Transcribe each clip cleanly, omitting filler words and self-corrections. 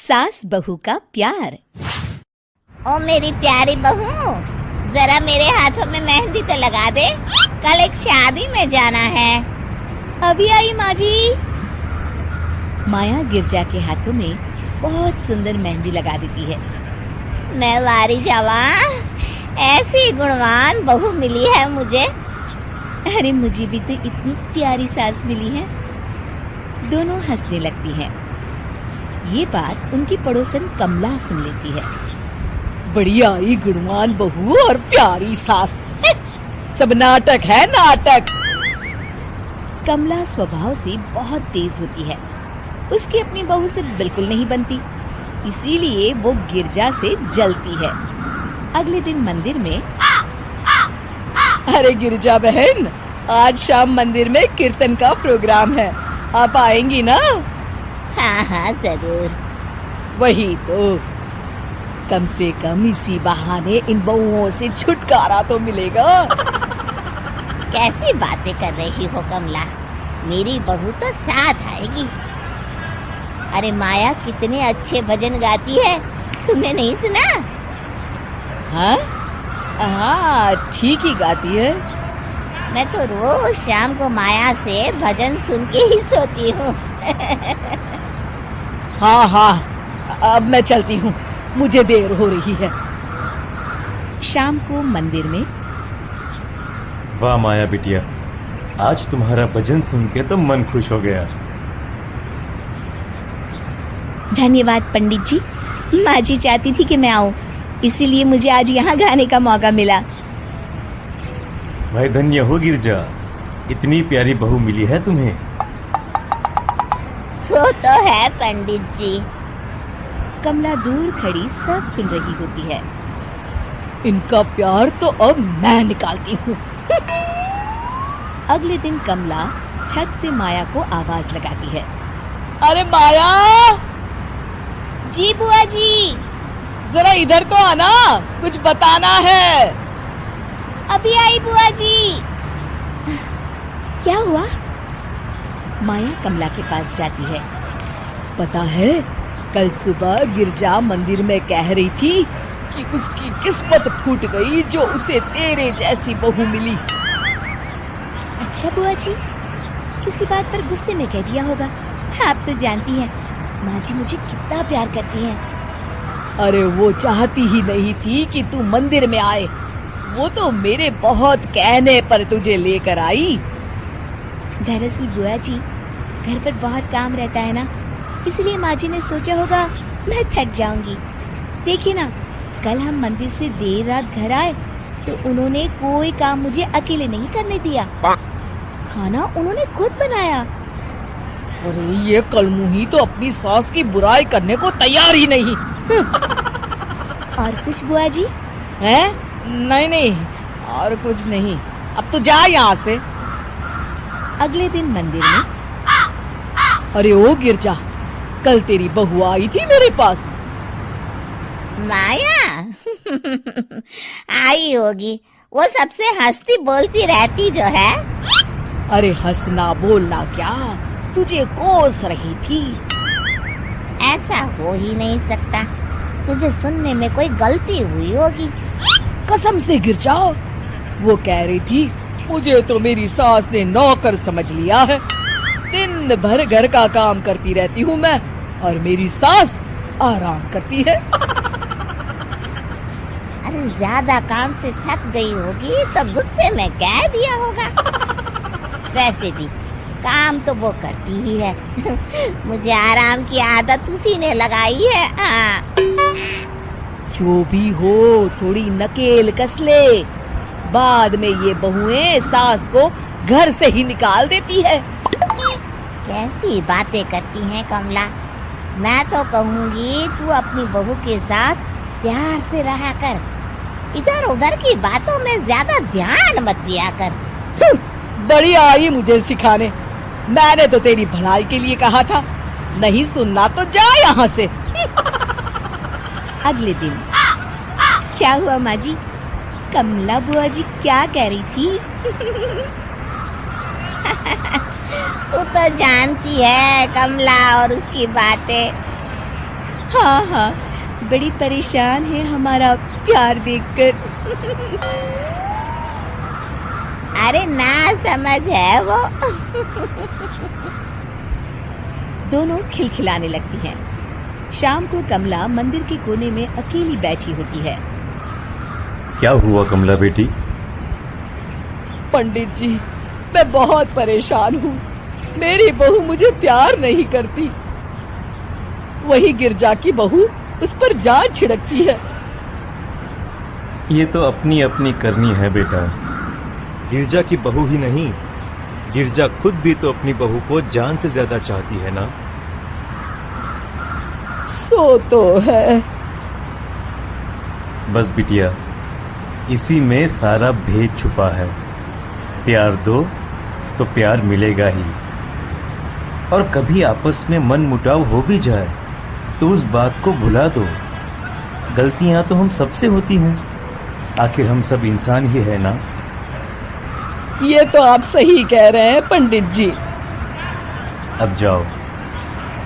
सास बहू का प्यार। ओ मेरी प्यारी बहू, जरा मेरे हाथों में मेहंदी तो लगा दे, कल एक शादी में जाना है। अभी आई माँ जी। माया गिरजा के हाथों में बहुत सुंदर मेहंदी लगा देती है। मैं वारी जावा, ऐसी गुणवान बहू मिली है मुझे। अरे मुझे भी तो इतनी प्यारी सास मिली है। दोनों हंसने लगती हैं। ये बात उनकी पड़ोसन कमला सुन लेती है। बढ़िया ही गुणवान बहू और प्यारी सास, सब नाटक है नाटक। कमला स्वभाव से बहुत तेज होती है। उसकी अपनी बहू से बिल्कुल नहीं बनती, इसीलिए वो गिरजा से जलती है। अगले दिन मंदिर में, अरे गिरजा बहन, आज शाम मंदिर में कीर्तन का प्रोग्राम है, आप आएंगी ना? हाँ हाँ जरूर। वही तो, कम से कम इसी बहाने इन बहुओं से छुटकारा तो मिलेगा। कैसी बातें कर रही हो कमला, मेरी बहू तो साथ आएगी। अरे माया कितने अच्छे भजन गाती है, तुमने नहीं सुना? हाँ हाँ, ठीक ही गाती है। मैं तो रोज शाम को माया से भजन सुन के ही सोती हूँ। हाँ हाँ, अब मैं चलती हूँ, मुझे देर हो रही है। शाम को मंदिर में, वाह माया बिटिया, आज तुम्हारा भजन सुन के तो मन खुश हो गया। धन्यवाद पंडित जी। माँ जी चाहती थी कि मैं आऊँ, इसीलिए मुझे आज यहाँ गाने का मौका मिला। भाई धन्य हो गिरजा, इतनी प्यारी बहू मिली है तुम्हें। सो तो है पंडित जी। कमला दूर खड़ी सब सुन रही होती है। इनका प्यार तो अब मैं निकालती हूँ। अगले दिन कमला छत से माया को आवाज लगाती है। अरे माया, जी बुआ जी। जरा इधर तो आना, कुछ बताना है। अभी आई बुआ जी। क्या हुआ? माया कमला के पास जाती है। पता है, कल सुबह गिरजा मंदिर में कह रही थी कि उसकी किस्मत फूट गई जो उसे तेरे जैसी बहू मिली। अच्छा बुआ जी, किसी बात पर गुस्से में कह दिया होगा। आप तो जानती हैं माँ जी मुझे कितना प्यार करती हैं। अरे वो चाहती ही नहीं थी कि तू मंदिर में आए, वो तो मेरे बहुत कहने पर तुझे लेकर आई। दरअसल बुआ जी, घर पर बहुत काम रहता है ना, इसलिए माँ जी ने सोचा होगा मैं थक जाऊंगी। देखिए ना, कल हम मंदिर से देर रात घर आए तो उन्होंने कोई काम मुझे अकेले नहीं करने दिया। खाना उन्होंने खुद बनाया। अरे ये कलमुही तो अपनी सास की बुराई करने को तैयार ही नहीं। और कुछ बुआ जी? है? नहीं नहीं, और कुछ नहीं, अब तो जा यहाँ से। अगले दिन मंदिर में, अरे ओ गिरजा, कल तेरी बहू आई थी मेरे पास। माया आई होगी, वो सबसे हंसती बोलती रहती जो है। अरे हंसना बोलना क्या, तुझे कोस रही थी। ऐसा हो ही नहीं सकता, तुझे सुनने में कोई गलती हुई होगी। कसम से गिरजा, वो कह रही थी मुझे तो मेरी सास ने नौकर समझ लिया है। दिन भर घर का काम करती रहती हूँ मैं, और मेरी सास आराम करती है। अरे ज्यादा काम से थक गई होगी तो गुस्से में कह दिया होगा। वैसे भी काम तो वो करती ही है। मुझे आराम की आदत उसी ने लगाई है। हाँ। जो भी हो, थोड़ी नकेल कस ले, बाद में ये बहुएं सास को घर से ही निकाल देती है। कैसी बातें करती हैं कमला, मैं तो कहूँगी तू अपनी बहू के साथ प्यार से रहा कर, इधर उधर की बातों में ज्यादा ध्यान मत दिया कर। बड़ी आई मुझे सिखाने, मैंने तो तेरी भलाई के लिए कहा था, नहीं सुनना तो जा यहाँ से। अगले दिन, क्या हुआ माँ जी? कमला बुआ जी क्या कह रही थी? तू तो जानती है कमला और उसकी बातें। हाँ हाँ, बड़ी परेशान है हमारा प्यार देखकर। अरे ना समझ है वो। दोनों खिलखिलाने लगती हैं। शाम को कमला मंदिर के कोने में अकेली बैठी होती है। क्या हुआ कमला बेटी? पंडित जी, मैं बहुत परेशान हूँ। मेरी बहू मुझे प्यार नहीं करती। वही गिरजा की बहू उस पर जान छिड़कती है। ये तो अपनी अपनी करनी है बेटा। गिरजा की बहू ही नहीं, गिरजा खुद भी तो अपनी बहू को जान से ज्यादा चाहती है ना। सो तो है। बस बिटिया, इसी में सारा भेद छुपा है। प्यार दो तो प्यार मिलेगा ही। और कभी आपस में मन मुटाव हो भी जाए तो उस बात को भुला दो। गलतियां तो हम सबसे होती हैं, आखिर हम सब इंसान ही है ना। ये तो आप सही कह रहे हैं पंडित जी। अब जाओ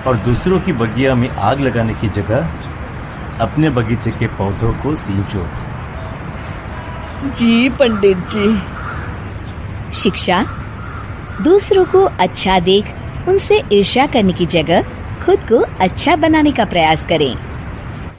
और दूसरों की बगिया में आग लगाने की जगह अपने बगीचे के पौधों को सींचो। जी पंडित जी। शिक्षा: दूसरों को अच्छा देख उनसे ईर्ष्या करने की जगह खुद को अच्छा बनाने का प्रयास करें।